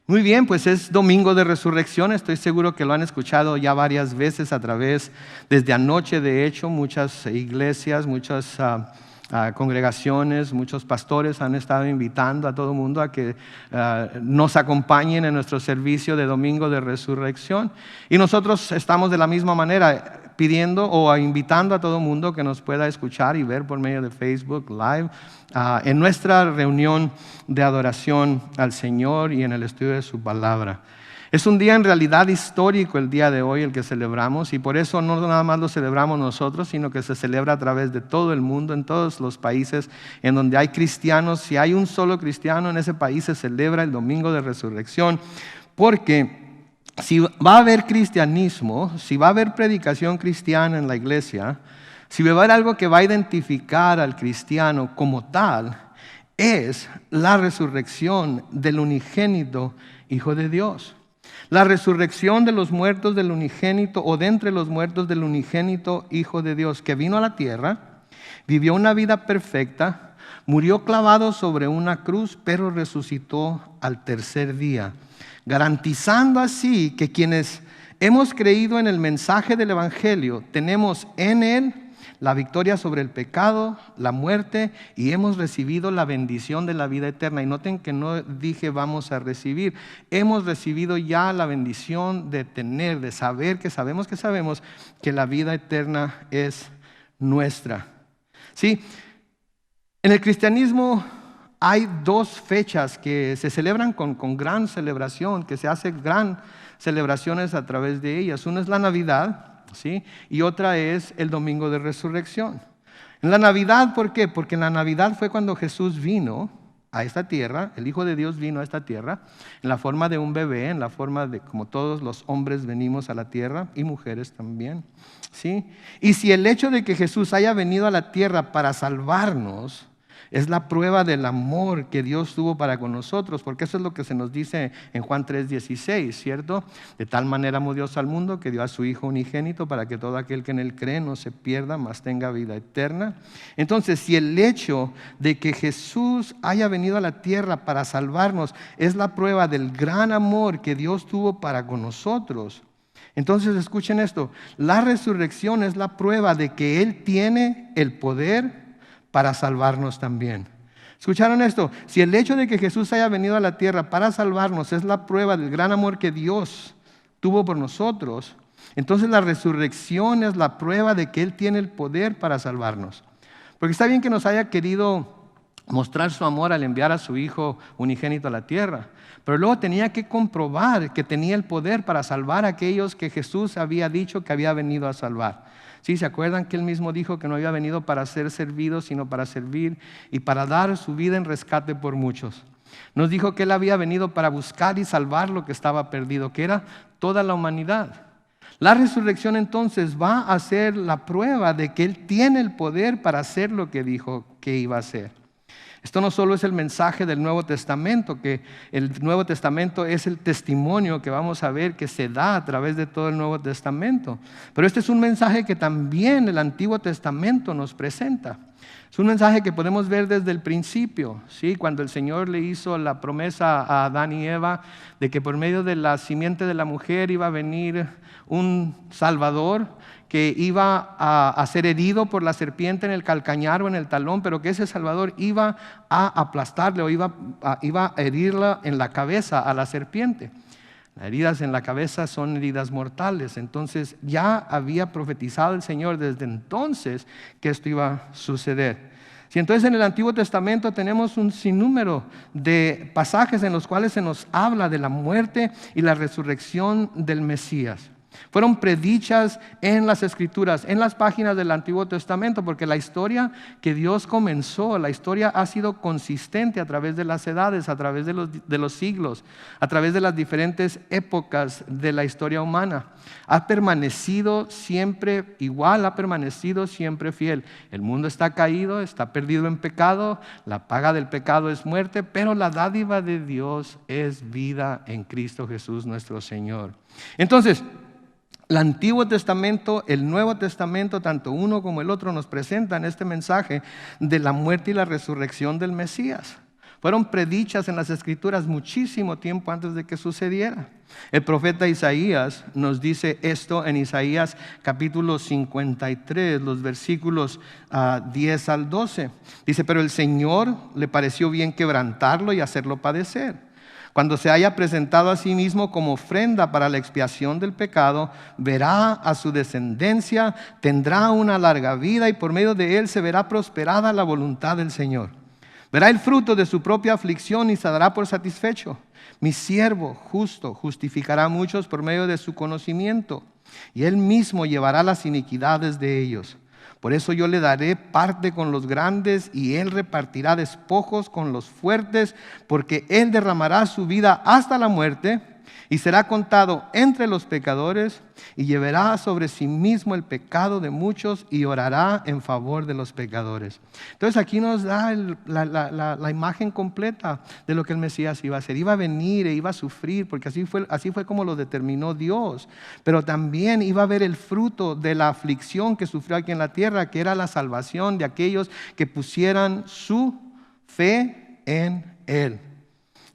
Muy bien, pues es Domingo de Resurrección. Estoy seguro que lo han escuchado ya varias veces desde anoche, de hecho, muchas iglesias, muchas congregaciones, muchos pastores han estado invitando a todo el mundo a que nos acompañen en nuestro servicio de Domingo de Resurrección. Y nosotros estamos de la misma manera pidiendo o invitando a todo el mundo que nos pueda escuchar y ver por medio de Facebook Live en nuestra reunión de adoración al Señor y en el estudio de su palabra. Es un día en realidad histórico el día de hoy, el que celebramos, y por eso no nada más lo celebramos nosotros, sino que se celebra a través de todo el mundo, en todos los países en donde hay cristianos. Si hay un solo cristiano en ese país, se celebra el Domingo de Resurrección, porque si va a haber cristianismo, si va a haber predicación cristiana en la iglesia, si va a haber algo que va a identificar al cristiano como tal, es la resurrección del unigénito Hijo de Dios. La resurrección de los muertos del unigénito, o de entre los muertos del unigénito Hijo de Dios, que vino a la tierra, vivió una vida perfecta, murió clavado sobre una cruz, pero resucitó al tercer día, garantizando así que quienes hemos creído en el mensaje del Evangelio, tenemos en él la victoria sobre el pecado, la muerte, y hemos recibido la bendición de la vida eterna. Y noten que no dije vamos a recibir, hemos recibido ya la bendición de tener, de saber que sabemos que la vida eterna es nuestra. ¿Sí? En el cristianismo hay dos fechas que se celebran con gran celebración, que se hacen gran celebraciones a través de ellas. Una es la Navidad, ¿sí? Y otra es el Domingo de Resurrección. En la Navidad, ¿por qué? Porque en la Navidad fue cuando Jesús vino a esta tierra, el Hijo de Dios vino a esta tierra en la forma de un bebé, en la forma de como todos los hombres venimos a la tierra y mujeres también, ¿sí? Y si el hecho de que Jesús haya venido a la tierra para salvarnos es la prueba del amor que Dios tuvo para con nosotros, porque eso es lo que se nos dice en Juan 3:16, ¿cierto? De tal manera amó Dios al mundo que dio a su Hijo unigénito para que todo aquel que en él cree no se pierda, mas tenga vida eterna. Entonces, si el hecho de que Jesús haya venido a la tierra para salvarnos es la prueba del gran amor que Dios tuvo para con nosotros, entonces escuchen esto, la resurrección es la prueba de que Él tiene el poder para salvarnos también. ¿Escucharon esto? Si el hecho de que Jesús haya venido a la tierra para salvarnos es la prueba del gran amor que Dios tuvo por nosotros, entonces la resurrección es la prueba de que Él tiene el poder para salvarnos. Porque está bien que nos haya querido mostrar su amor al enviar a su Hijo unigénito a la tierra, pero luego tenía que comprobar que tenía el poder para salvar a aquellos que Jesús había dicho que había venido a salvar. ¿Sí? ¿Se acuerdan que Él mismo dijo que no había venido para ser servido, sino para servir y para dar su vida en rescate por muchos? Nos dijo que Él había venido para buscar y salvar lo que estaba perdido, que era toda la humanidad. La resurrección entonces va a ser la prueba de que Él tiene el poder para hacer lo que dijo que iba a hacer. Esto no solo es el mensaje del Nuevo Testamento, que el Nuevo Testamento es el testimonio que vamos a ver que se da a través de todo el Nuevo Testamento, pero este es un mensaje que también el Antiguo Testamento nos presenta. Es un mensaje que podemos ver desde el principio, ¿sí? Cuando el Señor le hizo la promesa a Adán y Eva de que por medio de la simiente de la mujer iba a venir un Salvador, que iba a ser herido por la serpiente en el calcañar o en el talón, pero que ese Salvador iba a aplastarle o iba a herirla en la cabeza a la serpiente. Las heridas en la cabeza son heridas mortales. Entonces ya había profetizado el Señor desde entonces que esto iba a suceder. Si entonces en el Antiguo Testamento tenemos un sinnúmero de pasajes en los cuales se nos habla de la muerte y la resurrección del Mesías. Fueron predichas en las Escrituras, en las páginas del Antiguo Testamento, porque la historia que Dios comenzó, la historia ha sido consistente a través de las edades, a través de los siglos, a través de las diferentes épocas de la historia humana. Ha permanecido siempre igual, ha permanecido siempre fiel. El mundo está caído, está perdido en pecado, la paga del pecado es muerte, pero la dádiva de Dios es vida en Cristo Jesús nuestro Señor. Entonces, el Antiguo Testamento, el Nuevo Testamento, tanto uno como el otro nos presentan este mensaje de la muerte y la resurrección del Mesías. Fueron predichas en las Escrituras muchísimo tiempo antes de que sucediera. El profeta Isaías nos dice esto en Isaías capítulo 53, los versículos 10 al 12. Dice, pero el Señor le pareció bien quebrantarlo y hacerlo padecer. Cuando se haya presentado a sí mismo como ofrenda para la expiación del pecado, verá a su descendencia, tendrá una larga vida y por medio de él se verá prosperada la voluntad del Señor. Verá el fruto de su propia aflicción y se dará por satisfecho. Mi siervo justo justificará a muchos por medio de su conocimiento, y él mismo llevará las iniquidades de ellos. Por eso yo le daré parte con los grandes, y él repartirá despojos con los fuertes, porque él derramará su vida hasta la muerte, y será contado entre los pecadores, y llevará sobre sí mismo el pecado de muchos, y orará en favor de los pecadores. Entonces aquí nos da la imagen completa de lo que el Mesías iba a hacer. Iba a venir e iba a sufrir, porque así fue como lo determinó Dios. Pero también iba a ver el fruto de la aflicción que sufrió aquí en la tierra, que era la salvación de aquellos que pusieran su fe en Él.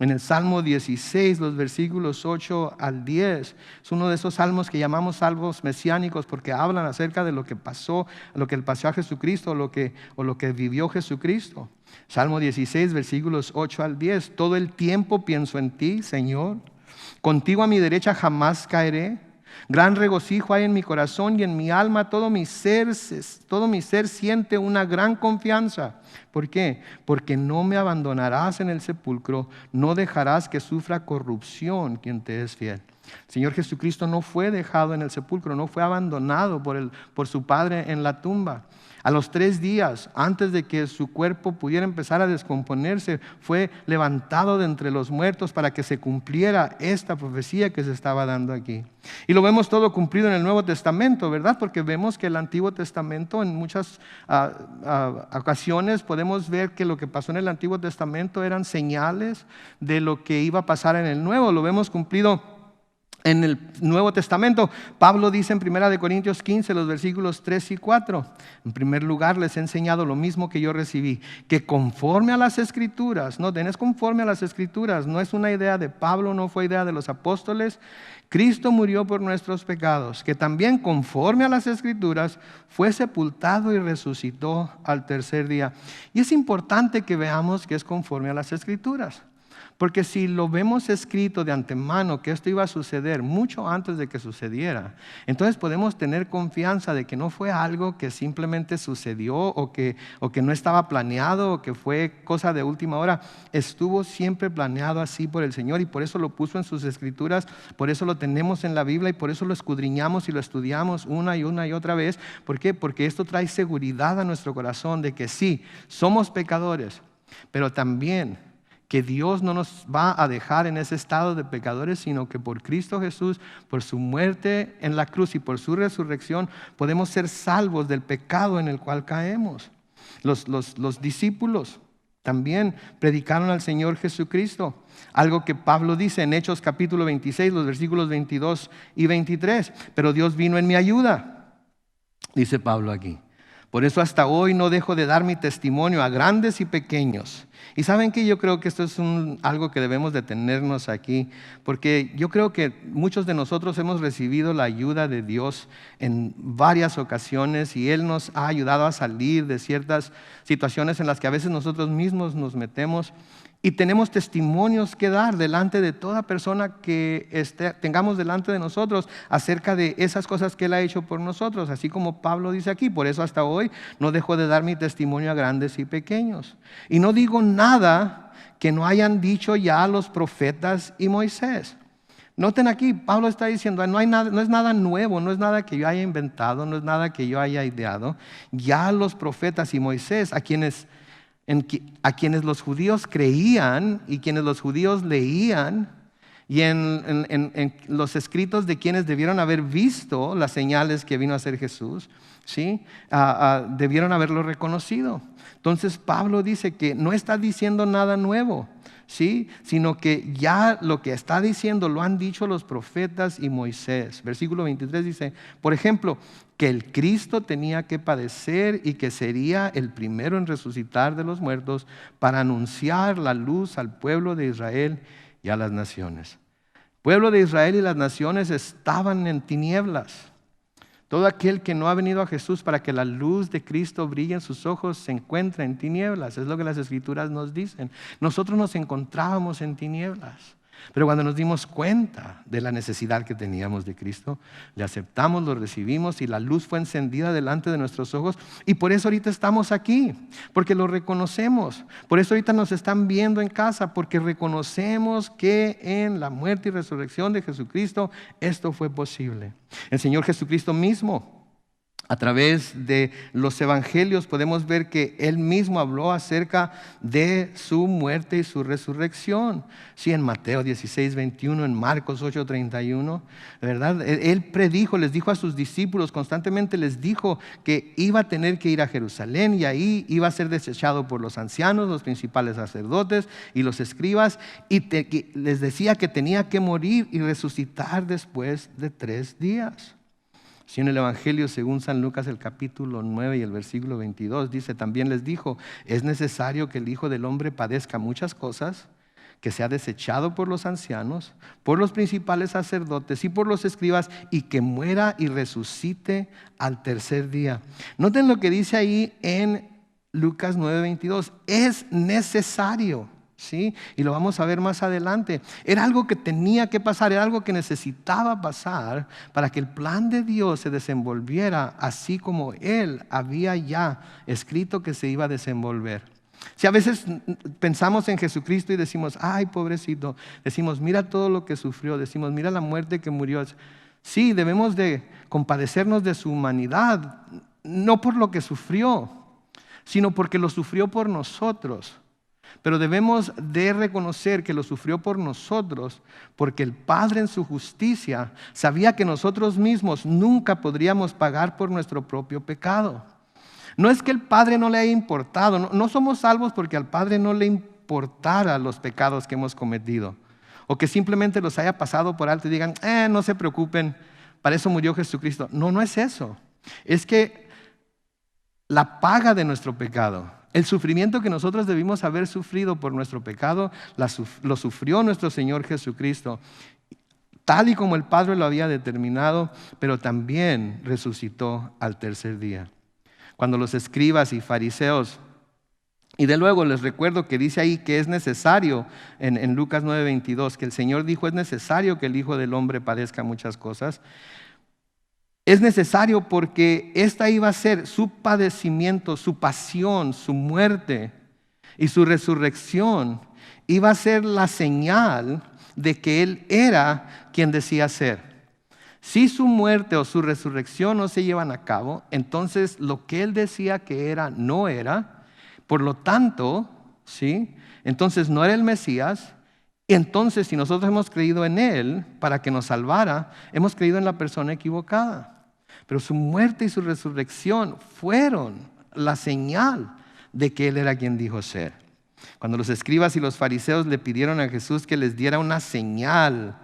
En el Salmo 16, los versículos 8 al 10, es uno de esos salmos que llamamos salmos mesiánicos porque hablan acerca de lo que pasó, lo que le pasó a Jesucristo o lo que vivió Jesucristo. Salmo 16, versículos 8 al 10, todo el tiempo pienso en ti, Señor, contigo a mi derecha jamás caeré. Gran regocijo hay en mi corazón y en mi alma, todo mi ser siente una gran confianza. ¿Por qué? Porque no me abandonarás en el sepulcro, no dejarás que sufra corrupción quien te es fiel. El Señor Jesucristo no fue dejado en el sepulcro, no fue abandonado por su Padre en la tumba. A los 3 días, antes de que su cuerpo pudiera empezar a descomponerse, fue levantado de entre los muertos para que se cumpliera esta profecía que se estaba dando aquí. Y lo vemos todo cumplido en el Nuevo Testamento, ¿verdad? Porque vemos que el Antiguo Testamento en muchas ocasiones podemos ver que lo que pasó en el Antiguo Testamento eran señales de lo que iba a pasar en el Nuevo. Lo vemos cumplido en el Nuevo Testamento. Pablo dice en 1 Corintios 15, los versículos 3 y 4, en primer lugar les he enseñado lo mismo que yo recibí, que conforme a las Escrituras, no es conforme a las Escrituras, no es una idea de Pablo, no fue idea de los apóstoles, Cristo murió por nuestros pecados, que también conforme a las Escrituras fue sepultado y resucitó al tercer día. Y es importante que veamos que es conforme a las Escrituras. Porque si lo vemos escrito de antemano que esto iba a suceder mucho antes de que sucediera, entonces podemos tener confianza de que no fue algo que simplemente sucedió o que no estaba planeado o que fue cosa de última hora. Estuvo siempre planeado así por el Señor y por eso lo puso en sus Escrituras, por eso lo tenemos en la Biblia y por eso lo escudriñamos y lo estudiamos una y otra vez. ¿Por qué? Porque esto trae seguridad a nuestro corazón de que sí, somos pecadores, pero también que Dios no nos va a dejar en ese estado de pecadores, sino que por Cristo Jesús, por su muerte en la cruz y por su resurrección, podemos ser salvos del pecado en el cual caemos. Los discípulos también predicaron al Señor Jesucristo. Algo que Pablo dice en Hechos capítulo 26, los versículos 22 y 23. Pero Dios vino en mi ayuda, dice Pablo aquí. Por eso hasta hoy no dejo de dar mi testimonio a grandes y pequeños. Y saben que yo creo que esto es algo que debemos de tenernos aquí, porque yo creo que muchos de nosotros hemos recibido la ayuda de Dios en varias ocasiones y Él nos ha ayudado a salir de ciertas situaciones en las que a veces nosotros mismos nos metemos. Y tenemos testimonios que dar delante de toda persona que tengamos delante de nosotros acerca de esas cosas que Él ha hecho por nosotros, así como Pablo dice aquí. Por eso hasta hoy no dejo de dar mi testimonio a grandes y pequeños. Y no digo nada que no hayan dicho ya los profetas y Moisés. Noten aquí, Pablo está diciendo, no es nada nuevo, no es nada que yo haya inventado, no es nada que yo haya ideado. Ya los profetas y Moisés, a quienes los judíos creían y quienes los judíos leían y en los escritos de quienes debieron haber visto las señales que vino a hacer Jesús, ¿sí? Debieron haberlo reconocido. Entonces Pablo dice que no está diciendo nada nuevo, ¿sí? Sino que ya lo que está diciendo lo han dicho los profetas y Moisés. Versículo 23 dice, por ejemplo, que el Cristo tenía que padecer y que sería el primero en resucitar de los muertos para anunciar la luz al pueblo de Israel y a las naciones. El pueblo de Israel y las naciones estaban en tinieblas. Todo aquel que no ha venido a Jesús para que la luz de Cristo brille en sus ojos se encuentra en tinieblas. Es lo que las Escrituras nos dicen. Nosotros nos encontrábamos en tinieblas. Pero cuando nos dimos cuenta de la necesidad que teníamos de Cristo, le aceptamos, lo recibimos y la luz fue encendida delante de nuestros ojos. Y por eso ahorita estamos aquí, porque lo reconocemos. Por eso ahorita nos están viendo en casa, porque reconocemos que en la muerte y resurrección de Jesucristo esto fue posible. El Señor Jesucristo mismo, a través de los evangelios podemos ver que Él mismo habló acerca de su muerte y su resurrección. Sí, en Mateo 16, 21, en Marcos 8, 31, ¿verdad? Él predijo, les dijo a sus discípulos, constantemente les dijo que iba a tener que ir a Jerusalén y ahí iba a ser desechado por los ancianos, los principales sacerdotes y los escribas, y les decía que tenía que morir y resucitar después de 3 días. Si en el Evangelio según San Lucas el capítulo 9 y el versículo 22 dice, también les dijo, es necesario que el Hijo del Hombre padezca muchas cosas, que sea desechado por los ancianos, por los principales sacerdotes y por los escribas, y que muera y resucite al 3er día. Noten lo que dice ahí en Lucas 9:22, es necesario. ¿Sí? Y lo vamos a ver más adelante. Era algo que tenía que pasar, era algo que necesitaba pasar para que el plan de Dios se desenvolviera así como Él había ya escrito que se iba a desenvolver. Si a veces pensamos en Jesucristo y decimos, ay, pobrecito, decimos, mira todo lo que sufrió, decimos, mira la muerte que murió. Sí, debemos de compadecernos de su humanidad, no por lo que sufrió, sino porque lo sufrió por nosotros. Pero debemos de reconocer que lo sufrió por nosotros, porque el Padre en su justicia sabía que nosotros mismos nunca podríamos pagar por nuestro propio pecado. No es que el Padre no le haya importado, no somos salvos porque al Padre no le importara los pecados que hemos cometido, o que simplemente los haya pasado por alto y digan, no se preocupen, para eso murió Jesucristo. No es eso. Es que la paga de nuestro pecado, el sufrimiento que nosotros debimos haber sufrido por nuestro pecado, lo sufrió nuestro Señor Jesucristo, tal y como el Padre lo había determinado, pero también resucitó al 3er día. Cuando los escribas y fariseos, y de luego les recuerdo que dice ahí que es necesario, en Lucas 9:22, que el Señor dijo, es necesario que el Hijo del Hombre padezca muchas cosas. Es necesario porque esta iba a ser su padecimiento, su pasión, su muerte y su resurrección. Iba a ser la señal de que Él era quien decía ser. Si su muerte o su resurrección no se llevan a cabo, entonces lo que Él decía que era, no era. Por lo tanto, ¿sí? Entonces no era el Mesías. Y entonces si nosotros hemos creído en Él para que nos salvara, hemos creído en la persona equivocada. Pero su muerte y su resurrección fueron la señal de que Él era quien dijo ser. Cuando los escribas y los fariseos le pidieron a Jesús que les diera una señal,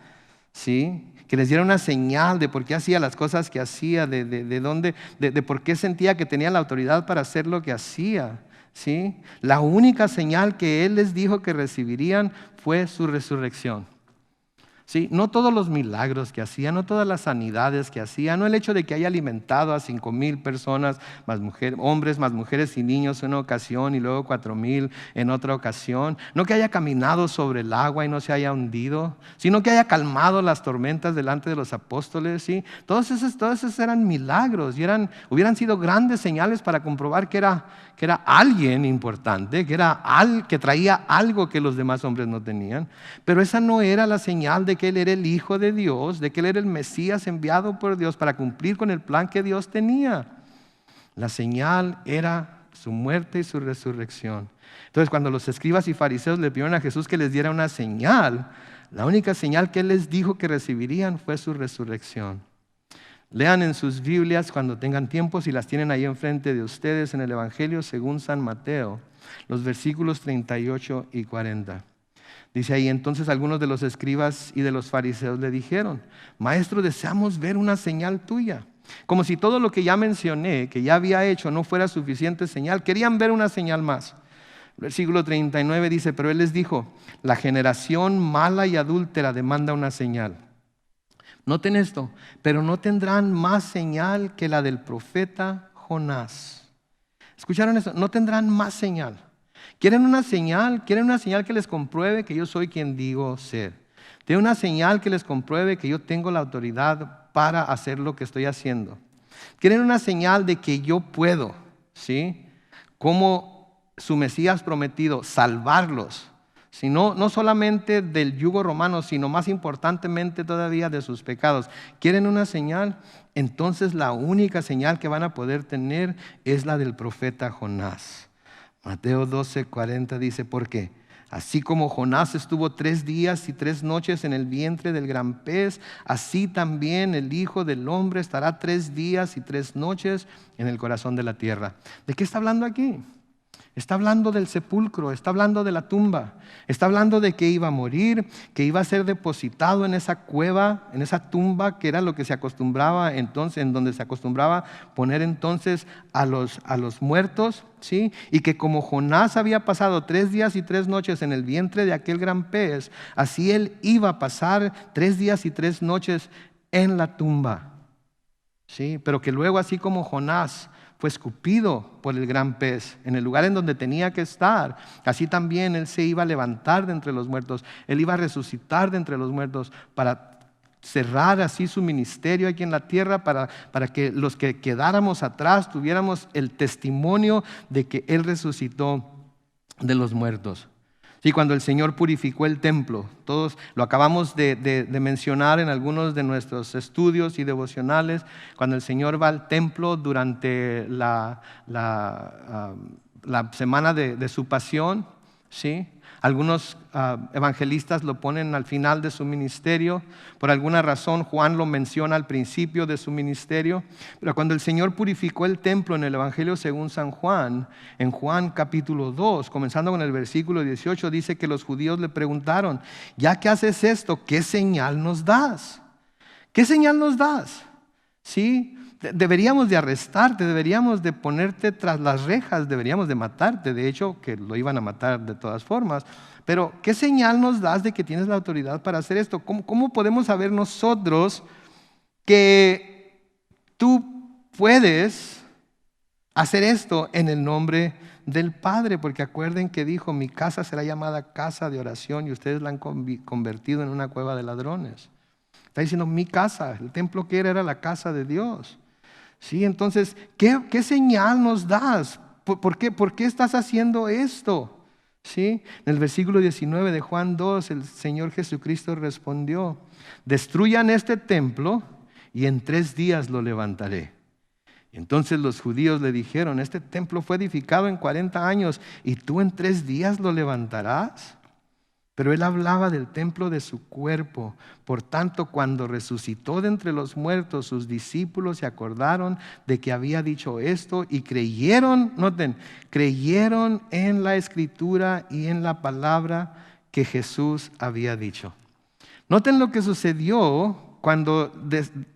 ¿sí? Que les diera una señal de por qué hacía las cosas que hacía, de por qué sentía que tenía la autoridad para hacer lo que hacía, ¿sí? La única señal que Él les dijo que recibirían fue su resurrección. ¿Sí? No todos los milagros que hacía, no todas las sanidades que hacía, no el hecho de que haya alimentado a 5,000 personas, hombres más mujeres y niños en una ocasión y luego 4,000 en otra ocasión, no que haya caminado sobre el agua y no se haya hundido, sino que haya calmado las tormentas delante de los apóstoles. ¿Sí? Todos esos eran milagros y hubieran sido grandes señales para comprobar que era alguien importante, que traía algo que los demás hombres no tenían. Pero esa no era la señal de que Él era el Hijo de Dios, de que Él era el Mesías enviado por Dios para cumplir con el plan que Dios tenía. La señal era su muerte y su resurrección. Entonces, cuando los escribas y fariseos le pidieron a Jesús que les diera una señal, la única señal que Él les dijo que recibirían fue su resurrección. Lean en sus Biblias cuando tengan tiempo, si las tienen ahí enfrente de ustedes, en el Evangelio según San Mateo, los versículos 38 y 40. Dice ahí, entonces algunos de los escribas y de los fariseos le dijeron: Maestro, deseamos ver una señal tuya. Como si todo lo que ya mencioné, que ya había hecho, no fuera suficiente señal. Querían ver una señal más. Versículo 39 dice: pero él les dijo: la generación mala y adúltera demanda una señal. Noten esto: pero no tendrán más señal que la del profeta Jonás. ¿Escucharon eso? No tendrán más señal. ¿Quieren una señal? ¿Quieren una señal que les compruebe que yo soy quien digo ser? ¿Tienen una señal que les compruebe que yo tengo la autoridad para hacer lo que estoy haciendo? ¿Quieren una señal de que yo puedo, ¿sí?, como su Mesías prometido, salvarlos? Sino, no solamente del yugo romano, sino más importantemente todavía de sus pecados. ¿Quieren una señal? Entonces la única señal que van a poder tener es la del profeta Jonás. Mateo 12:40 dice: porque así como Jonás estuvo 3 días y 3 noches en el vientre del gran pez, así también el Hijo del Hombre estará 3 días y 3 noches en el corazón de la tierra. ¿De qué está hablando aquí? Está hablando del sepulcro, está hablando de la tumba, está hablando de que iba a morir, que iba a ser depositado en esa cueva, en esa tumba, que era lo que se acostumbraba entonces, en donde se acostumbraba poner entonces a los muertos, ¿sí? Y que como Jonás había pasado 3 días y 3 noches en el vientre de aquel gran pez, así él iba a pasar 3 días y 3 noches en la tumba, ¿sí? Pero que luego, así como Jonás fue escupido por el gran pez en el lugar en donde tenía que estar, así también él se iba a levantar de entre los muertos. Él iba a resucitar de entre los muertos para cerrar así su ministerio aquí en la tierra, para que los que quedáramos atrás tuviéramos el testimonio de que él resucitó de los muertos. Sí, cuando el Señor purificó el templo, todos lo acabamos de mencionar en algunos de nuestros estudios y devocionales. Cuando el Señor va al templo durante la semana de su pasión, ¿sí? Algunos evangelistas lo ponen al final de su ministerio. Por alguna razón Juan lo menciona al principio de su ministerio. Pero cuando el Señor purificó el templo en el Evangelio según San Juan, en Juan capítulo 2, comenzando con el versículo 18, dice que los judíos le preguntaron: ya que haces esto, ¿qué señal nos das? ¿Qué señal nos das? ¿Sí? Deberíamos de arrestarte, deberíamos de ponerte tras las rejas, deberíamos de matarte. De hecho, que lo iban a matar de todas formas. Pero ¿qué señal nos das de que tienes la autoridad para hacer esto? ¿Cómo podemos saber nosotros que tú puedes hacer esto en el nombre del Padre? Porque acuerden que dijo: mi casa será llamada casa de oración, y ustedes la han convertido en una cueva de ladrones. Está diciendo mi casa, el templo que era la casa de Dios. Sí, entonces, ¿qué señal nos das? ¿Por qué estás haciendo esto? ¿Sí? En el versículo 19 de Juan 2, el Señor Jesucristo respondió: destruyan este templo y en 3 días lo levantaré. Y entonces los judíos le dijeron: este templo fue edificado en 40 años y tú en 3 días lo levantarás. Pero él hablaba del templo de su cuerpo. Por tanto, cuando resucitó de entre los muertos, sus discípulos se acordaron de que había dicho esto y creyeron, noten, creyeron en la Escritura y en la palabra que Jesús había dicho. Noten lo que sucedió cuando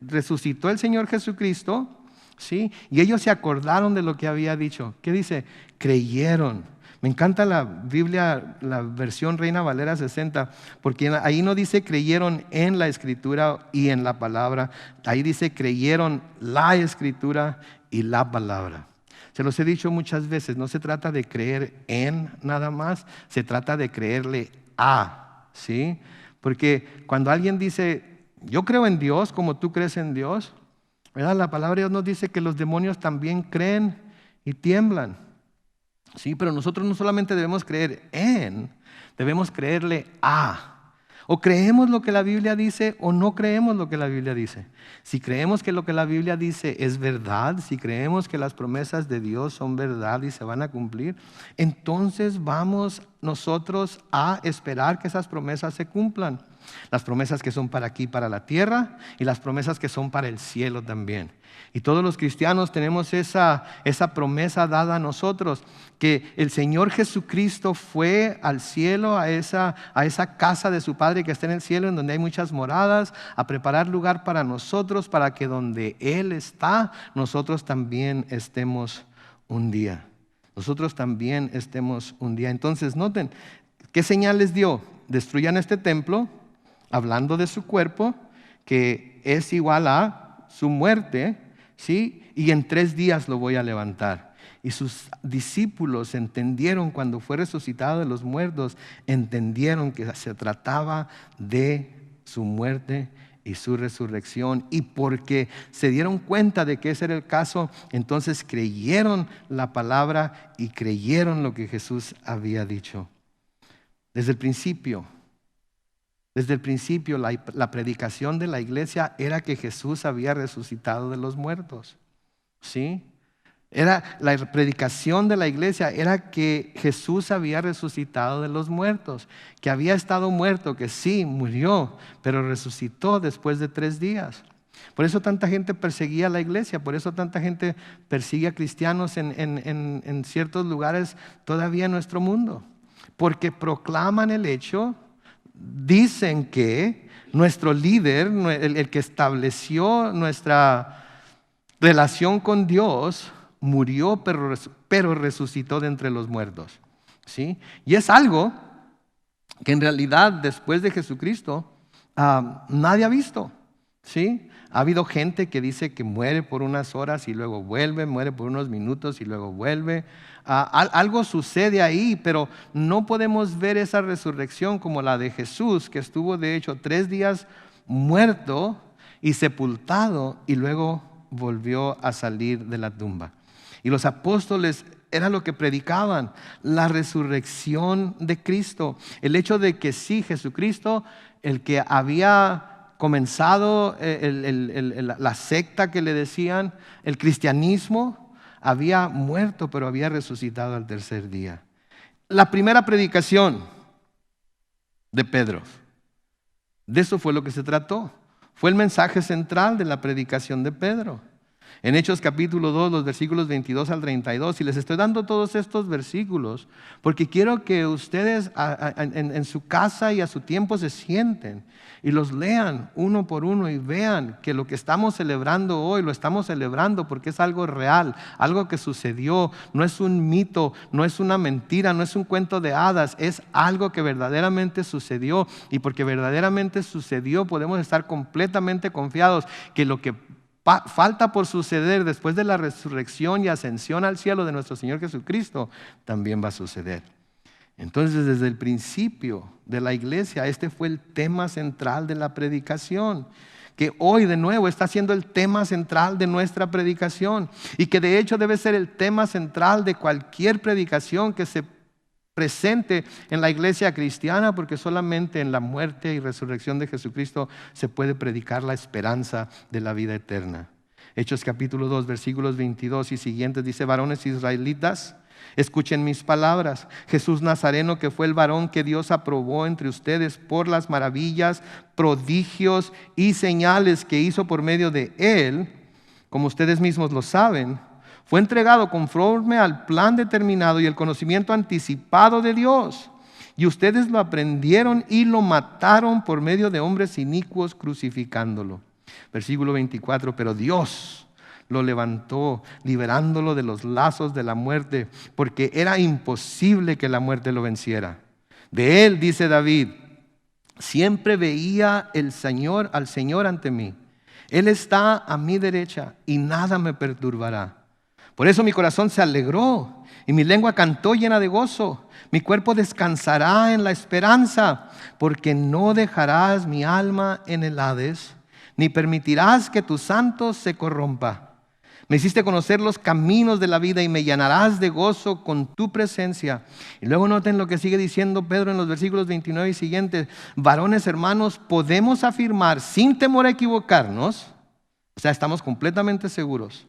resucitó el Señor Jesucristo, ¿sí? Y ellos se acordaron de lo que había dicho. ¿Qué dice? Creyeron. Me encanta la Biblia, la versión Reina Valera 60, porque ahí no dice creyeron en la Escritura y en la palabra. Ahí dice creyeron la Escritura y la palabra. Se los he dicho muchas veces, no se trata de creer en nada más, se trata de creerle a, ¿sí? Porque cuando alguien dice: yo creo en Dios como tú crees en Dios, ¿verdad? La palabra de Dios nos dice que los demonios también creen y tiemblan. Sí, pero nosotros no solamente debemos creer en, debemos creerle a. O creemos lo que la Biblia dice o no creemos lo que la Biblia dice. Si creemos que lo que la Biblia dice es verdad, si creemos que las promesas de Dios son verdad y se van a cumplir, entonces vamos nosotros a esperar que esas promesas se cumplan. Las promesas que son para aquí, para la tierra, y las promesas que son para el cielo también. Y todos los cristianos tenemos esa promesa dada a nosotros, que el Señor Jesucristo fue al cielo, a esa casa de su Padre que está en el cielo, en donde hay muchas moradas, a preparar lugar para nosotros, para que donde Él está, nosotros también estemos un día. Nosotros también estemos un día. Entonces, noten, ¿qué señal les dio? Destruyan este templo, hablando de su cuerpo, que es igual a su muerte, ¿sí? Y en 3 días lo voy a levantar. Y sus discípulos entendieron cuando fue resucitado de los muertos, entendieron que se trataba de su muerte y su resurrección. Y porque se dieron cuenta de que ese era el caso, entonces creyeron la palabra y creyeron lo que Jesús había dicho. Desde el principio, la predicación de la iglesia era que Jesús había resucitado de los muertos. ¿Sí? La predicación de la iglesia era que Jesús había resucitado de los muertos, que había estado muerto, que sí, murió, pero resucitó después de 3 días. Por eso tanta gente perseguía a la iglesia, por eso tanta gente persigue a cristianos en ciertos lugares todavía en nuestro mundo. Porque proclaman el hecho, dicen que nuestro líder, el que estableció nuestra relación con Dios, murió pero resucitó de entre los muertos. ¿Sí? Y es algo que en realidad después de Jesucristo nadie ha visto. ¿Sí? Ha habido gente que dice que muere por unas horas y luego vuelve, muere por unos minutos y luego vuelve. Algo sucede ahí, pero no podemos ver esa resurrección como la de Jesús, que estuvo de hecho 3 días muerto y sepultado y luego volvió a salir de la tumba. Y los apóstoles era lo que predicaban, la resurrección de Cristo. El hecho de que sí, Jesucristo, el que había comenzado la secta que le decían, el cristianismo, había muerto, pero había resucitado al 3er día. La primera predicación de Pedro, de eso fue lo que se trató. Fue el mensaje central de la predicación de Pedro. En Hechos capítulo 2, los versículos 22 al 32, y les estoy dando todos estos versículos porque quiero que ustedes en su casa y a su tiempo se sienten y los lean uno por uno y vean que lo que estamos celebrando hoy, lo estamos celebrando porque es algo real, algo que sucedió, no es un mito, no es una mentira, no es un cuento de hadas, es algo que verdaderamente sucedió, y porque verdaderamente sucedió podemos estar completamente confiados que lo que falta por suceder después de la resurrección y ascensión al cielo de nuestro Señor Jesucristo también va a suceder. Entonces, desde el principio de la iglesia, este fue el tema central de la predicación, que hoy de nuevo está siendo el tema central de nuestra predicación, y que de hecho debe ser el tema central de cualquier predicación que se presente en la iglesia cristiana, porque solamente en la muerte y resurrección de Jesucristo se puede predicar la esperanza de la vida eterna. Hechos capítulo 2, versículos 22 y siguientes dice: varones israelitas, escuchen mis palabras. Jesús Nazareno, que fue el varón que Dios aprobó entre ustedes por las maravillas, prodigios y señales que hizo por medio de él, como ustedes mismos lo saben, fue entregado conforme al plan determinado y el conocimiento anticipado de Dios. Y ustedes lo aprendieron y lo mataron por medio de hombres inicuos, crucificándolo. Versículo 24, pero Dios lo levantó, liberándolo de los lazos de la muerte, porque era imposible que la muerte lo venciera. De él, dice David, siempre veía al Señor ante mí. Él está a mi derecha y nada me perturbará. Por eso mi corazón se alegró y mi lengua cantó llena de gozo. Mi cuerpo descansará en la esperanza, porque no dejarás mi alma en el Hades, ni permitirás que tu santo se corrompa. Me hiciste conocer los caminos de la vida y me llenarás de gozo con tu presencia. Y luego noten lo que sigue diciendo Pedro en los versículos 29 y siguientes. Varones hermanos, podemos afirmar sin temor a equivocarnos, o sea, estamos completamente seguros,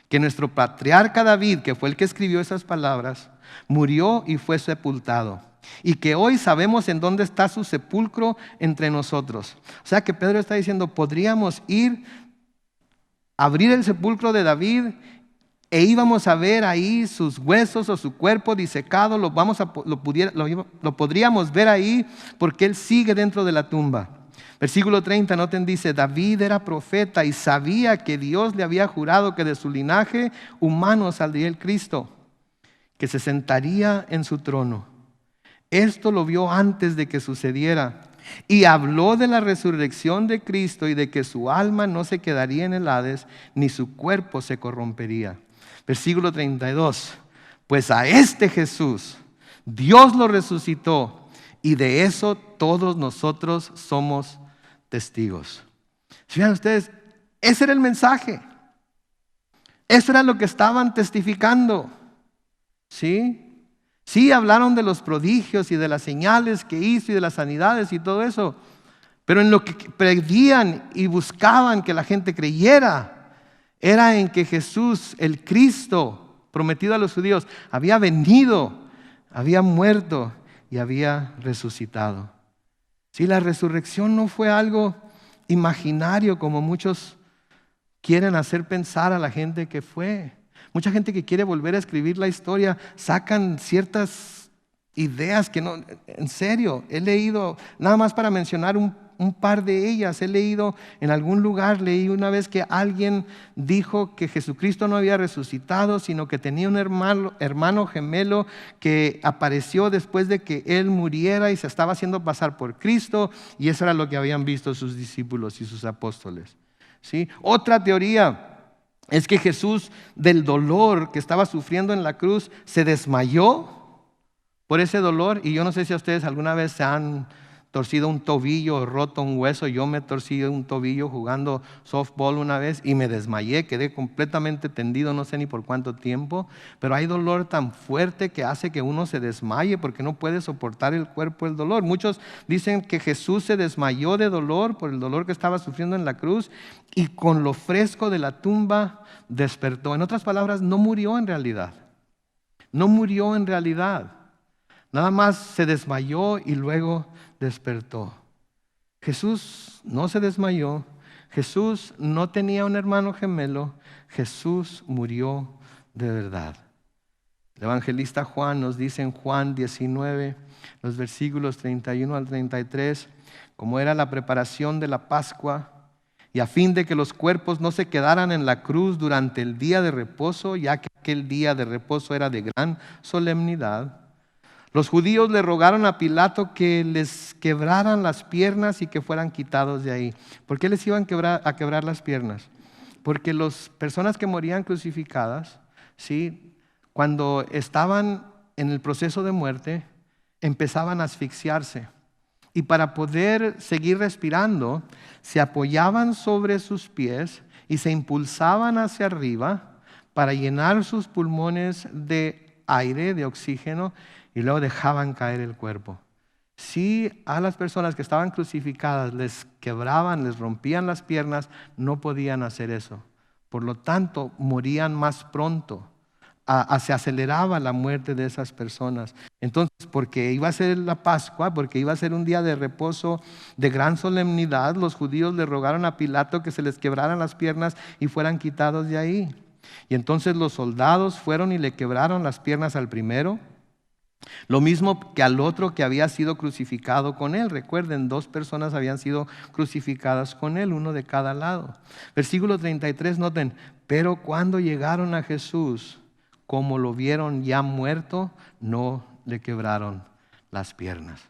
que nuestro patriarca David, que fue el que escribió esas palabras, murió y fue sepultado. y que hoy sabemos en dónde está su sepulcro entre nosotros. O sea que Pedro está diciendo, podríamos ir, abrir el sepulcro de David e íbamos a ver ahí sus huesos o su cuerpo disecado, lo podríamos ver ahí porque él sigue dentro de la tumba. Versículo 30, noten, dice, David era profeta y sabía que Dios le había jurado que de su linaje humano saldría el Cristo, que se sentaría en su trono. Esto lo vio antes de que sucediera y habló de la resurrección de Cristo y de que su alma no se quedaría en el Hades, ni su cuerpo se corrompería. Versículo 32, pues a este Jesús Dios lo resucitó y de eso todos nosotros somos testigos. Vean ustedes, ese era el mensaje. Eso era lo que estaban testificando. ¿Sí? Sí, hablaron de los prodigios y de las señales que hizo y de las sanidades y todo eso. Pero en lo que pedían y buscaban que la gente creyera era en que Jesús, el Cristo prometido a los judíos, había venido, había muerto y había resucitado. Sí, la resurrección no fue algo imaginario como muchos quieren hacer pensar a la gente que fue. Mucha gente que quiere volver a escribir la historia sacan ciertas ideas que no, en serio, he leído, nada más para mencionar un par de ellas, he leído en algún lugar, leí una vez que alguien dijo que Jesucristo no había resucitado, sino que tenía un hermano gemelo que apareció después de que él muriera y se estaba haciendo pasar por Cristo, y eso era lo que habían visto sus discípulos y sus apóstoles. ¿Sí? Otra teoría es que Jesús, del dolor que estaba sufriendo en la cruz, se desmayó por ese dolor. Y yo no sé si a ustedes alguna vez se han torcido un tobillo o roto un hueso. Yo me torcí un tobillo jugando softball una vez y me desmayé, quedé completamente tendido, no sé ni por cuánto tiempo. Pero hay dolor tan fuerte que hace que uno se desmaye porque no puede soportar el cuerpo el dolor. Muchos dicen que Jesús se desmayó de dolor por el dolor que estaba sufriendo en la cruz y con lo fresco de la tumba despertó. En otras palabras, no murió en realidad. No murió en realidad. Nada más se desmayó y luego despertó. Jesús no se desmayó. Jesús no tenía un hermano gemelo. Jesús murió de verdad. El evangelista Juan nos dice en Juan 19, los versículos 31 al 33, como era la preparación de la Pascua, y a fin de que los cuerpos no se quedaran en la cruz durante el día de reposo, ya que aquel día de reposo era de gran solemnidad, los judíos le rogaron a Pilato que les quebraran las piernas y que fueran quitados de ahí. ¿Por qué les iban a quebrar las piernas? Porque las personas que morían crucificadas, ¿sí?, cuando estaban en el proceso de muerte, empezaban a asfixiarse. Y para poder seguir respirando, se apoyaban sobre sus pies y se impulsaban hacia arriba para llenar sus pulmones de aire, de oxígeno, y luego dejaban caer el cuerpo. Si a las personas que estaban crucificadas les quebraban, les rompían las piernas, no podían hacer eso. Por lo tanto, morían más pronto. Se aceleraba la muerte de esas personas. Entonces, porque iba a ser la Pascua, porque iba a ser un día de reposo de gran solemnidad, los judíos le rogaron a Pilato que se les quebraran las piernas y fueran quitados de ahí. Y entonces los soldados fueron y le quebraron las piernas al primero, lo mismo que al otro que había sido crucificado con él. Recuerden, 2 personas habían sido crucificadas con él, uno de cada lado. Versículo 33, noten, pero cuando llegaron a Jesús, como lo vieron ya muerto, no le quebraron las piernas.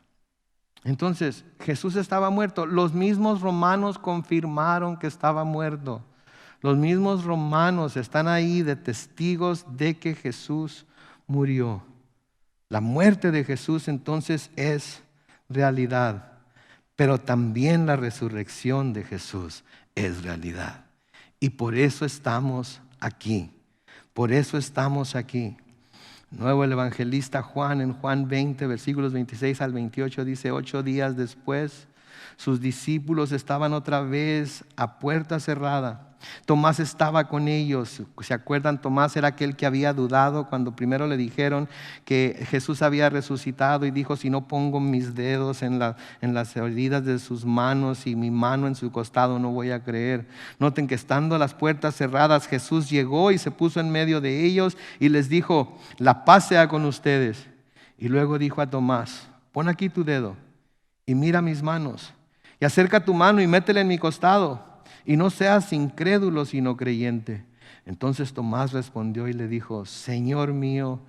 Entonces, Jesús estaba muerto. Los mismos romanos confirmaron que estaba muerto. Los mismos romanos están ahí de testigos de que Jesús murió. La muerte de Jesús entonces es realidad, pero también la resurrección de Jesús es realidad. Y por eso estamos aquí. Por eso estamos aquí. Nuevo el evangelista Juan en Juan 20, versículos 26 al 28 dice: 8 días después Sus discípulos estaban otra vez a puerta cerrada. Tomás estaba con ellos. ¿Se acuerdan? Tomás era aquel que había dudado cuando primero le dijeron que Jesús había resucitado y dijo: si no pongo mis dedos en las heridas de sus manos y mi mano en su costado, no voy a creer. Noten que estando las puertas cerradas, Jesús llegó y se puso en medio de ellos y les dijo: la paz sea con ustedes. Y luego dijo a Tomás: pon aquí tu dedo y mira mis manos, y acerca tu mano y métela en mi costado, y no seas incrédulo sino creyente. Entonces Tomás respondió y le dijo: Señor mío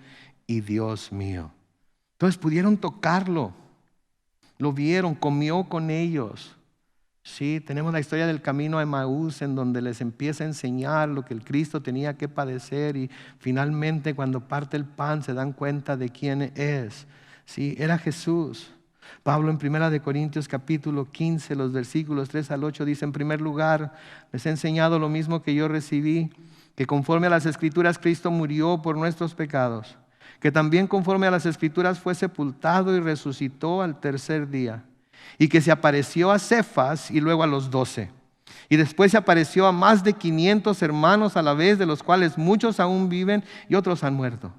y Dios mío. Entonces pudieron tocarlo, lo vieron, comió con ellos. Sí, tenemos la historia del camino a Emaús, en donde les empieza a enseñar lo que el Cristo tenía que padecer, y finalmente cuando parte el pan se dan cuenta de quién es. Sí, era Jesús. Pablo en 1 Corintios capítulo 15, los versículos 3 al 8 dice: en primer lugar, les he enseñado lo mismo que yo recibí, que conforme a las Escrituras Cristo murió por nuestros pecados, que también conforme a las Escrituras fue sepultado y resucitó al tercer día, y que se apareció a Cefas y luego a los 12. Y después se apareció a más de 500 hermanos a la vez, de los cuales muchos aún viven y otros han muerto.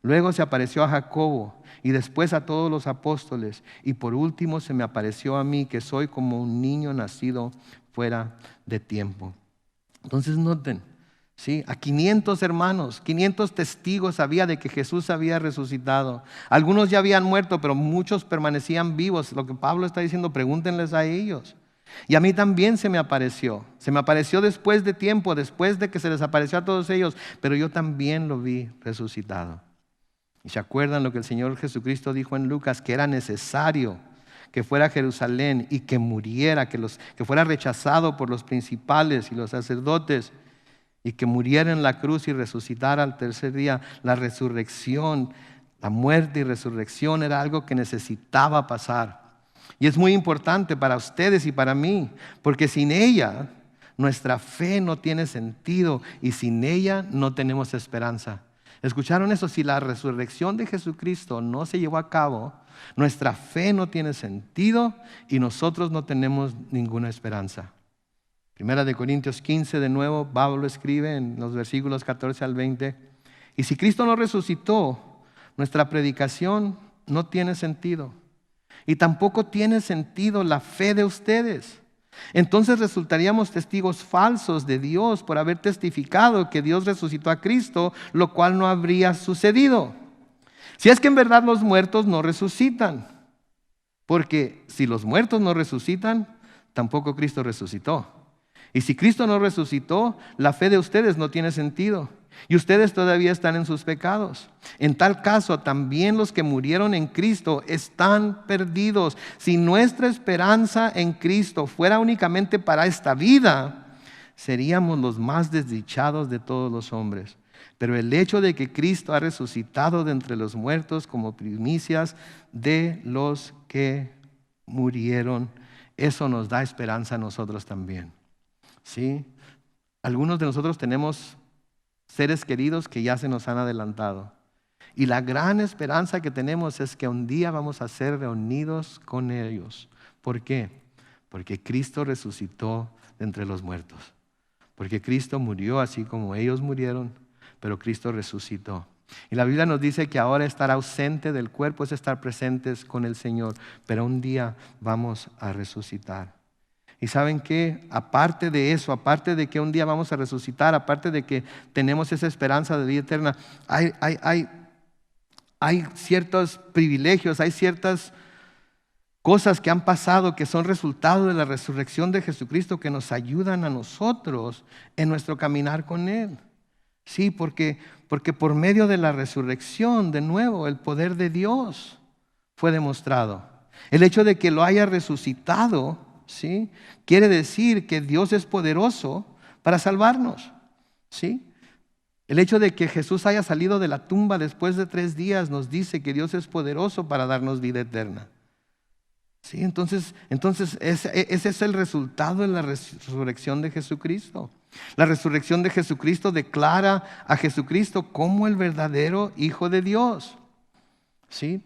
Luego se apareció a Jacobo y después a todos los apóstoles. Y por último se me apareció a mí, que soy como un niño nacido fuera de tiempo. Entonces noten, ¿sí? A 500 hermanos, 500 testigos había de que Jesús había resucitado. Algunos ya habían muerto, pero muchos permanecían vivos. Lo que Pablo está diciendo, pregúntenles a ellos. Y a mí también se me apareció. Se me apareció después de tiempo, después de que se les apareció a todos ellos, pero yo también lo vi resucitado. ¿Y se acuerdan lo que el Señor Jesucristo dijo en Lucas? Que era necesario que fuera a Jerusalén y que muriera, que fuera rechazado por los principales y los sacerdotes, y que muriera en la cruz y resucitara al tercer día. La resurrección, la muerte y resurrección era algo que necesitaba pasar. Y es muy importante para ustedes y para mí, porque sin ella nuestra fe no tiene sentido y sin ella no tenemos esperanza. ¿Escucharon eso? Si la resurrección de Jesucristo no se llevó a cabo, nuestra fe no tiene sentido y nosotros no tenemos ninguna esperanza. 1 Corintios 15, de nuevo, Pablo escribe en los versículos 14 al 20: y si Cristo no resucitó, nuestra predicación no tiene sentido, y tampoco tiene sentido la fe de ustedes. Entonces resultaríamos testigos falsos de Dios por haber testificado que Dios resucitó a Cristo, lo cual no habría sucedido. Si es que en verdad los muertos no resucitan, porque si los muertos no resucitan, tampoco Cristo resucitó. Y si Cristo no resucitó, la fe de ustedes no tiene sentido, y ustedes todavía están en sus pecados. En tal caso, también los que murieron en Cristo están perdidos. Si nuestra esperanza en Cristo fuera únicamente para esta vida, seríamos los más desdichados de todos los hombres. Pero el hecho de que Cristo ha resucitado de entre los muertos como primicias de los que murieron, eso nos da esperanza a nosotros también. ¿Sí? Algunos de nosotros tenemos seres queridos que ya se nos han adelantado. Y la gran esperanza que tenemos es que un día vamos a ser reunidos con ellos. ¿Por qué? Porque Cristo resucitó de entre los muertos. Porque Cristo murió así como ellos murieron, pero Cristo resucitó. Y la Biblia nos dice que ahora estar ausente del cuerpo es estar presentes con el Señor, pero un día vamos a resucitar. Y ¿saben qué? Aparte de eso, aparte de que un día vamos a resucitar, aparte de que tenemos esa esperanza de vida eterna, hay ciertos privilegios, hay ciertas cosas que han pasado que son resultado de la resurrección de Jesucristo, que nos ayudan a nosotros en nuestro caminar con Él. Sí, porque por medio de la resurrección, de nuevo, el poder de Dios fue demostrado. El hecho de que lo haya resucitado, ¿sí?, quiere decir que Dios es poderoso para salvarnos. ¿Sí? El hecho de que Jesús haya salido de la tumba después de 3 días nos dice que Dios es poderoso para darnos vida eterna. ¿Sí? Entonces ese es el resultado de la resurrección de Jesucristo. La resurrección de Jesucristo declara a Jesucristo como el verdadero Hijo de Dios. ¿Sí?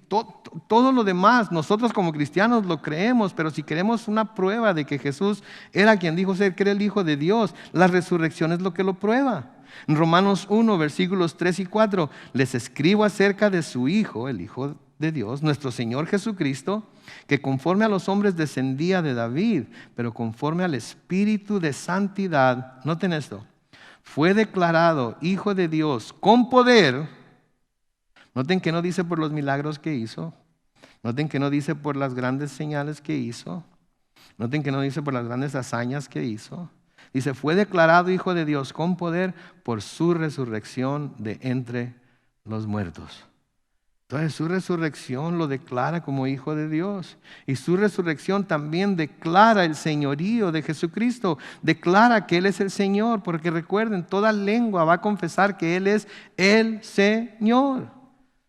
Todo lo demás, nosotros como cristianos lo creemos, pero si queremos una prueba de que Jesús era quien dijo ser, que era el Hijo de Dios, la resurrección es lo que lo prueba. En Romanos 1, versículos 3 y 4, les escribo acerca de su Hijo, el Hijo de Dios, nuestro Señor Jesucristo, que conforme a los hombres descendía de David, pero conforme al Espíritu de santidad, noten esto, fue declarado Hijo de Dios con poder. Noten que no dice por los milagros que hizo. Noten que no dice por las grandes señales que hizo. Noten que no dice por las grandes hazañas que hizo. Dice, fue declarado Hijo de Dios con poder por su resurrección de entre los muertos. Entonces su resurrección lo declara como Hijo de Dios. Y su resurrección también declara el señorío de Jesucristo. Declara que Él es el Señor. Porque recuerden, toda lengua va a confesar que Él es el Señor.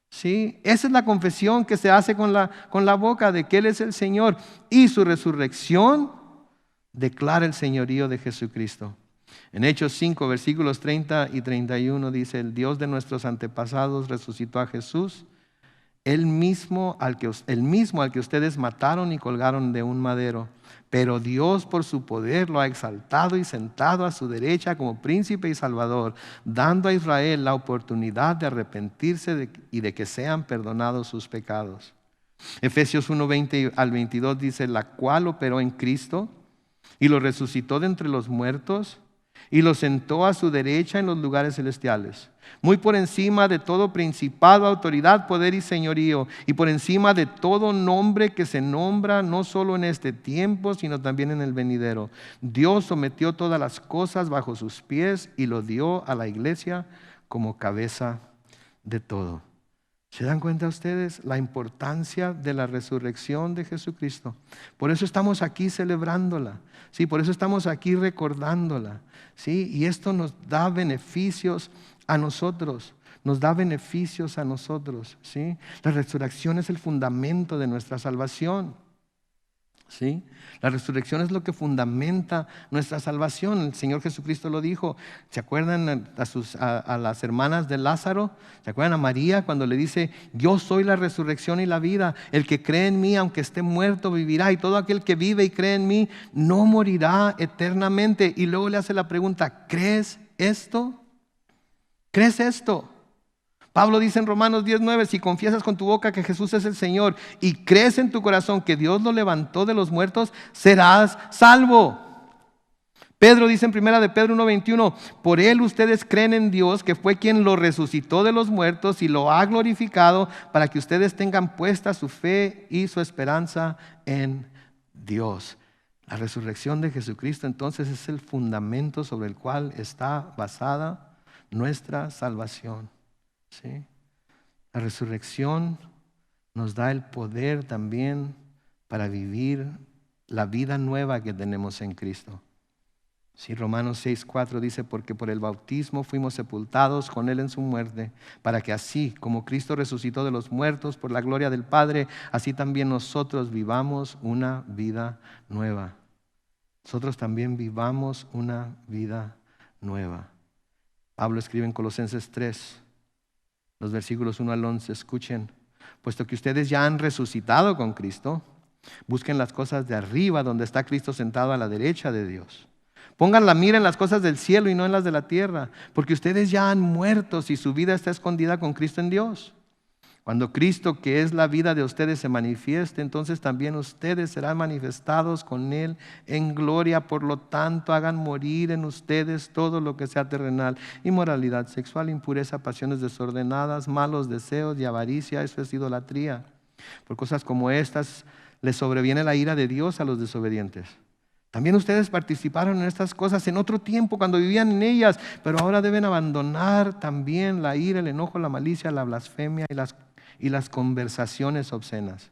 ¿Sí? Esa es la confesión que se hace con la boca de que Él es el Señor. Y su resurrección declara el señorío de Jesucristo. En Hechos 5, versículos 30 y 31 dice, el Dios de nuestros antepasados resucitó a Jesús, el mismo al que ustedes mataron y colgaron de un madero. Pero Dios por su poder lo ha exaltado y sentado a su derecha como príncipe y salvador, dando a Israel la oportunidad de arrepentirse y de que sean perdonados sus pecados. Efesios 1, 20 al 22 dice, la cual operó en Cristo y lo resucitó de entre los muertos y lo sentó a su derecha en los lugares celestiales, muy por encima de todo principado, autoridad, poder y señorío, y por encima de todo nombre que se nombra, no solo en este tiempo, sino también en el venidero. Dios sometió todas las cosas bajo sus pies y lo dio a la iglesia como cabeza de todo. ¿Se dan cuenta ustedes la importancia de la resurrección de Jesucristo? Por eso estamos aquí celebrándola, ¿sí? Por eso estamos aquí recordándola, ¿sí? Y esto nos da beneficios a nosotros, ¿sí? La resurrección es el fundamento de nuestra salvación. ¿Sí? La resurrección es lo que fundamenta nuestra salvación. El Señor Jesucristo lo dijo. ¿Se acuerdan a las hermanas de Lázaro? ¿Se acuerdan a María cuando le dice, yo soy la resurrección y la vida? El que cree en mí, aunque esté muerto, vivirá. Y todo aquel que vive y cree en mí, no morirá eternamente. Y luego le hace la pregunta, ¿crees esto? ¿Crees esto? Pablo dice en Romanos 10:9, si confiesas con tu boca que Jesús es el Señor y crees en tu corazón que Dios lo levantó de los muertos, serás salvo. Pedro dice en 1 de Pedro 1:21, por Él ustedes creen en Dios, que fue quien lo resucitó de los muertos y lo ha glorificado, para que ustedes tengan puesta su fe y su esperanza en Dios. La resurrección de Jesucristo entonces es el fundamento sobre el cual está basada nuestra salvación. ¿Sí? La resurrección nos da el poder también para vivir la vida nueva que tenemos en Cristo. ¿Sí? Romanos 6:4 dice, porque por el bautismo fuimos sepultados con Él en su muerte, para que así como Cristo resucitó de los muertos por la gloria del Padre, así también nosotros vivamos una vida nueva. Nosotros también vivamos una vida nueva. Pablo escribe en Colosenses 3, los versículos 1 al 11, escuchen, puesto que ustedes ya han resucitado con Cristo, busquen las cosas de arriba donde está Cristo sentado a la derecha de Dios. Pongan la mira en las cosas del cielo y no en las de la tierra, porque ustedes ya han muerto y su vida está escondida con Cristo en Dios. Cuando Cristo, que es la vida de ustedes, se manifieste, entonces también ustedes serán manifestados con Él en gloria. Por lo tanto, hagan morir en ustedes todo lo que sea terrenal: inmoralidad sexual, impureza, pasiones desordenadas, malos deseos y avaricia. Eso es idolatría. Por cosas como estas les sobreviene la ira de Dios a los desobedientes. También ustedes participaron en estas cosas en otro tiempo cuando vivían en ellas, pero ahora deben abandonar también la ira, el enojo, la malicia, la blasfemia y las conversaciones obscenas.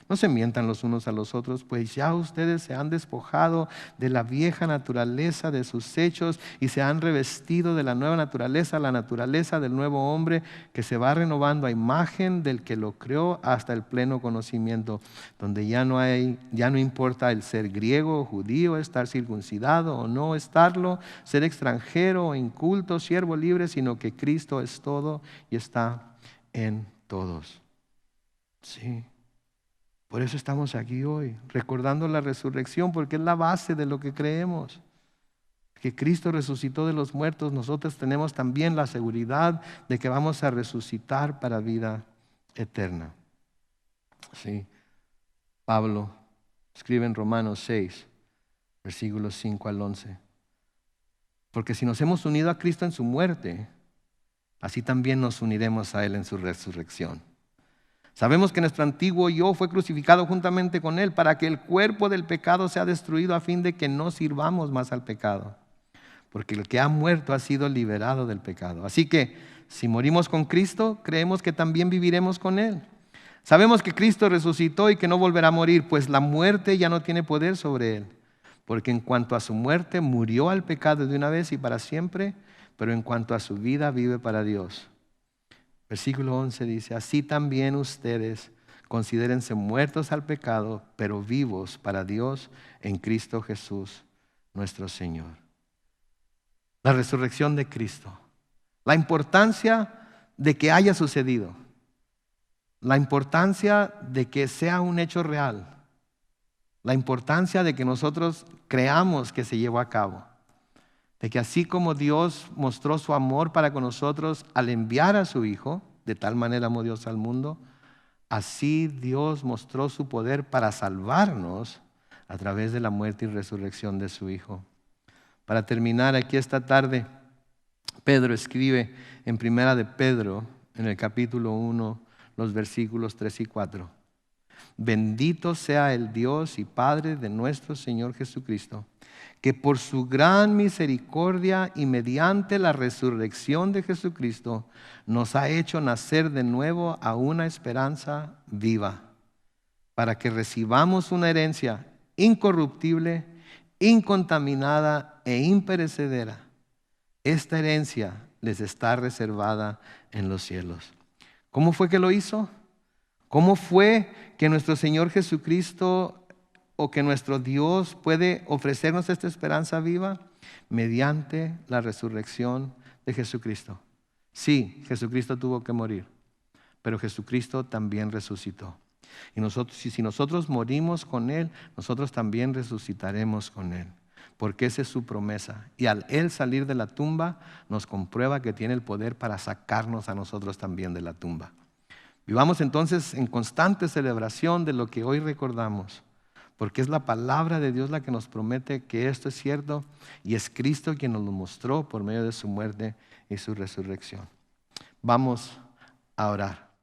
No se mientan los unos a los otros, pues ya ustedes se han despojado de la vieja naturaleza de sus hechos y se han revestido de la nueva naturaleza, la naturaleza del nuevo hombre que se va renovando a imagen del que lo creó hasta el pleno conocimiento, donde ya no importa el ser griego o judío, estar circuncidado o no estarlo, ser extranjero o inculto, siervo libre, sino que Cristo es todo y está en todos. Sí. Por eso estamos aquí hoy, recordando la resurrección, porque es la base de lo que creemos. Que Cristo resucitó de los muertos, nosotros tenemos también la seguridad de que vamos a resucitar para vida eterna. Sí. Pablo escribe en Romanos 6, versículos 5 al 11. Porque si nos hemos unido a Cristo en su muerte, así también nos uniremos a Él en su resurrección. Sabemos que nuestro antiguo yo fue crucificado juntamente con Él para que el cuerpo del pecado sea destruido a fin de que no sirvamos más al pecado. Porque el que ha muerto ha sido liberado del pecado. Así que si morimos con Cristo, creemos que también viviremos con Él. Sabemos que Cristo resucitó y que no volverá a morir, pues la muerte ya no tiene poder sobre Él. Porque en cuanto a su muerte, murió al pecado de una vez y para siempre, pero en cuanto a su vida, vive para Dios. Versículo 11 dice, así también ustedes considérense muertos al pecado, pero vivos para Dios en Cristo Jesús, nuestro Señor. La resurrección de Cristo. La importancia de que haya sucedido. La importancia de que sea un hecho real. La importancia de que nosotros creamos que se llevó a cabo. De que así como Dios mostró su amor para con nosotros al enviar a su Hijo, de tal manera amó Dios al mundo, así Dios mostró su poder para salvarnos a través de la muerte y resurrección de su Hijo. Para terminar aquí esta tarde, Pedro escribe en Primera de Pedro, en el capítulo 1, los versículos 3 y 4. Bendito sea el Dios y Padre de nuestro Señor Jesucristo, que por su gran misericordia y mediante la resurrección de Jesucristo nos ha hecho nacer de nuevo a una esperanza viva, para que recibamos una herencia incorruptible, incontaminada e imperecedera. Esta herencia les está reservada en los cielos. ¿Cómo fue que lo hizo? ¿Cómo fue que nuestro Señor Jesucristo o que nuestro Dios puede ofrecernos esta esperanza viva? Mediante la resurrección de Jesucristo. Sí, Jesucristo tuvo que morir, pero Jesucristo también resucitó. Y si nosotros morimos con Él, nosotros también resucitaremos con Él. Porque esa es su promesa. Y al Él salir de la tumba, nos comprueba que tiene el poder para sacarnos a nosotros también de la tumba. Vivamos entonces en constante celebración de lo que hoy recordamos. Porque es la palabra de Dios la que nos promete que esto es cierto. Y es Cristo quien nos lo mostró por medio de su muerte y su resurrección. Vamos a orar.